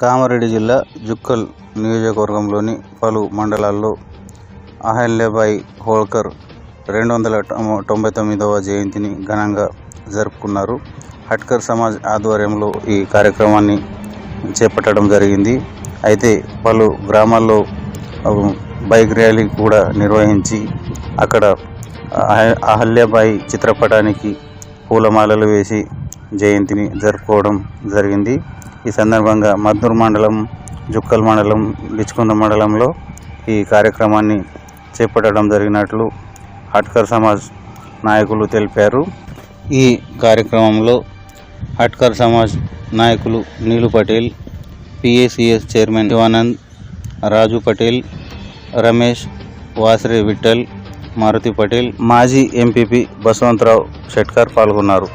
కామారెడ్డి జిల్లా జుక్కల్ నియోజకవర్గంలోని పలు మండలాల్లో అహల్యాబాయి హోల్కర్ 299వ జయంతిని ఘనంగా జరుపుకున్నారు. హట్కర్ సమాజ్ ఆధ్వర్యంలో ఈ కార్యక్రమాన్ని చేపట్టడం జరిగింది. అయితే పలు గ్రామాల్లో బైక్ ర్యాలీ కూడా నిర్వహించి అక్కడ అహల్యాబాయి చిత్రపటానికి పూలమాలలు వేసి జయంతిని జరుపుకోవడం జరిగింది. ఈ సందర్భంగా మద్దూరు మండలం, జుక్కల్ మండలం, బిచ్కుంద మండలంలో ఈ కార్యక్రమాన్ని చేపట్టడం జరిగినట్లు హట్కర్ సమాజ్ నాయకులు తెలిపారు. ఈ కార్యక్రమంలో హట్కర్ సమాజ్ నాయకులు నీలు పటేల్, PACS చైర్మన్ శివానంద్, రాజు పటేల్, రమేష్, వాసరే విఠల్, మారుతి పటేల్, మాజీ ఎంపీపీ బసవంతరావు షెట్కర్ పాల్గొన్నారు.